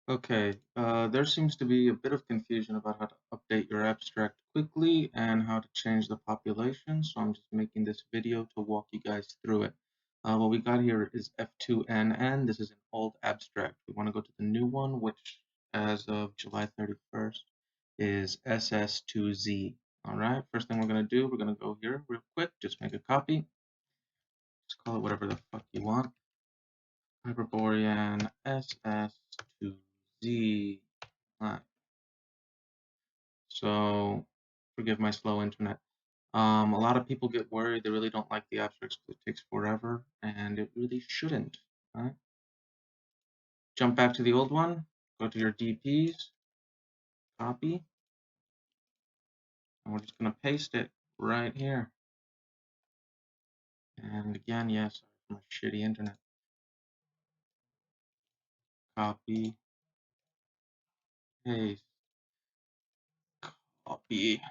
Okay, there seems to be a bit of confusion about how to update your abstract quickly and how to change the population, so I'm just making this video to walk you guys through it. What we got here is F2NN. This is an old abstract. We want to go to the new one, which as of July 31st is SS2Z. All right, first thing we're going to do, we're going to go here real quick, just make a copy. Just call it whatever the fuck you want. Hyperborean SS2Z. So forgive my slow internet. A lot of people get worried. They really don't like the abstracts because it takes forever, and it really shouldn't. Right? Jump back to the old one. Go to your DPs. Copy. And we're just going to paste it right here. And again, yes, my shitty internet. Copy. Paste. Copy.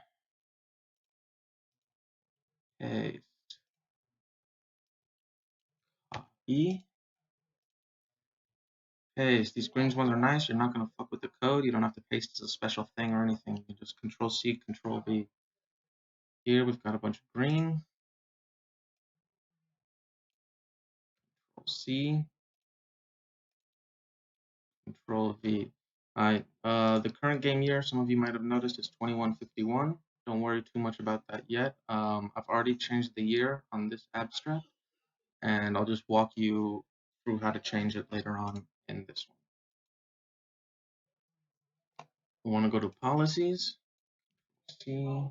Paste. Copy. Paste. These green ones are nice. You're not going to fuck with the code. You don't have to paste as a special thing or anything. You just Control C, Control V. Here we've got a bunch of green. Control C, Control V. Alright, the current game year, some of you might have noticed, is 2151. Don't worry too much about that yet. I've already changed the year on this abstract, and I'll just walk you through how to change it later on in this one. We want to go to Policies, C,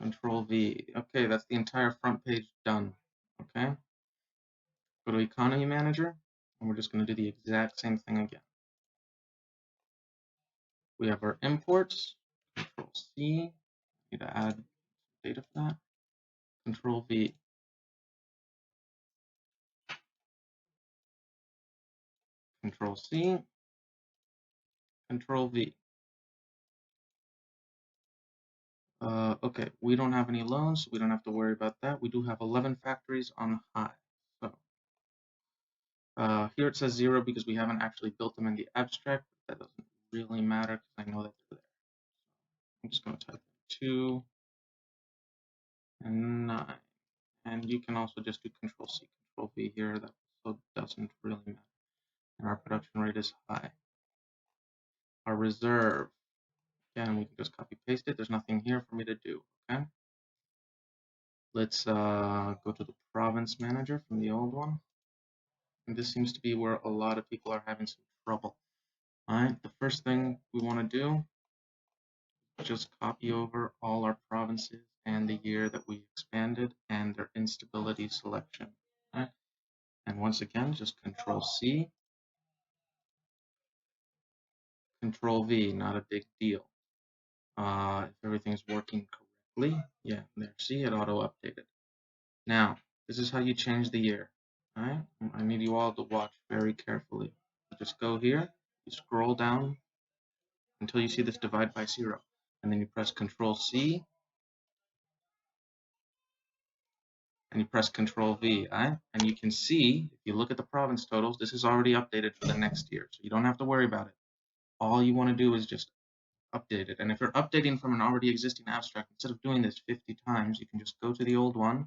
Control V. Okay, that's the entire front page done. Okay, go to Economy Manager, and we're just going to do the exact same thing again. We have our imports, Control C, need to add data for that, Control V. Control C, Control V. Okay, we don't have any loans, so we don't have to worry about that. We do have 11 factories on high. So here it says 0 because we haven't actually built them in the abstract. That doesn't really matter because I know that they're there. I'm just going to type 2 and 9. And you can also just do Control C, Control V here. That also doesn't really matter. And our production rate is high. Our reserve, again, we can just copy paste it. There's nothing here for me to do, okay? Let's go to the province manager from the old one. And this seems to be where a lot of people are having some trouble. All right, the first thing we want to do is just copy over all our provinces and the year that we expanded and their instability selection. All right? And once again, just Control C, Control V, not a big deal. If everything's working correctly, yeah, there, see, it auto-updated. Now, this is how you change the year. All right, I need you all to watch very carefully. Just go here, you scroll down until you see this divide by 0, and then you press Control C, and you press Control V, right? And you can see, if you look at the province totals, this is already updated for the next year, so you don't have to worry about it. All you want to do is just update it, and if you're updating from an already existing abstract, instead of doing this 50 times, you can just go to the old one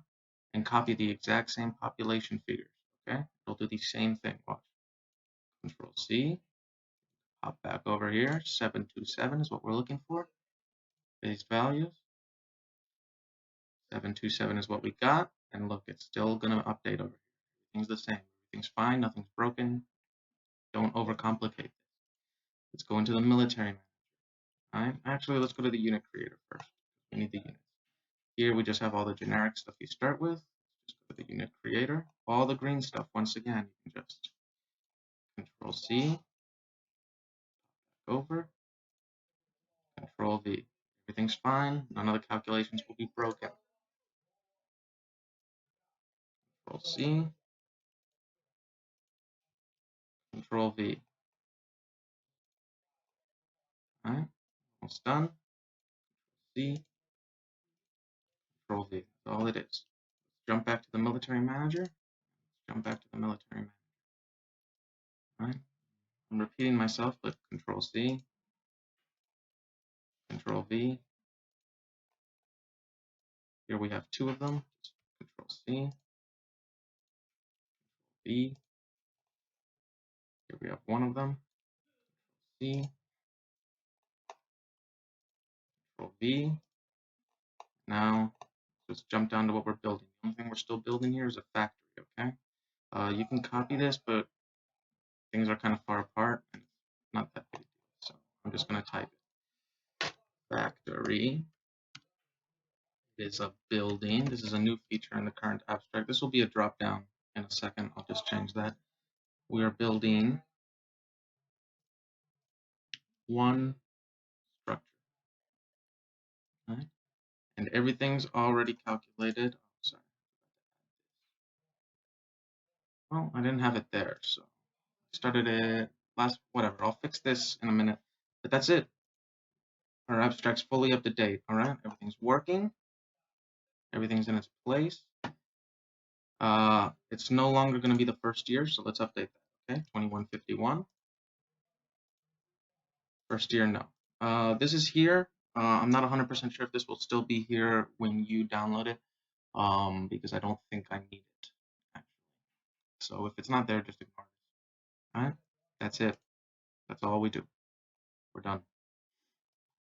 and copy the exact same population figures, okay? It'll do the same thing, watch. Control C, hop back over here, 727 is what we're looking for. Base values, 727 is what we got, and look, it's still gonna update over here. Everything's the same, everything's fine, nothing's broken. Don't overcomplicate this. Let's go into the military manager. All right, actually, let's go to the unit creator first. We need the units. Here we just have all the generic stuff you start with. Just go to the unit creator. All the green stuff, once again, you can just Control C, over, Control V. Everything's fine. None of the calculations will be broken. Control C, Control V. All right, almost done. C, Control V. That's all it is. Let's jump back to the military manager. Jump back to the military manager. All right. I'm repeating myself, but Control C, Control V. Here we have two of them. Control C, V. Here we have one of them. C, Control V. Now let's jump down to what we're building. The only thing we're still building here is a factory. Okay. You can copy this, but things are kind of far apart and it's not that big. So I'm just going to type it. Factory is a building. This is a new feature in the current abstract. This will be a drop down in a second. I'll just change that. We are building one structure. Okay? And everything's already calculated. Oh, sorry. Well, I didn't have it there, so I started it last, whatever. I'll fix this in a minute. But that's it. Our abstract's fully up to date. All right, everything's working. Everything's in its place. It's no longer going to be the first year, so let's update that. Okay, 2151. First year, no. This is here. I'm not 100% sure if this will still be here when you download it, because I don't think I need it, actually. So if it's not there, just ignore it. All right, that's it. That's all we do. We're done.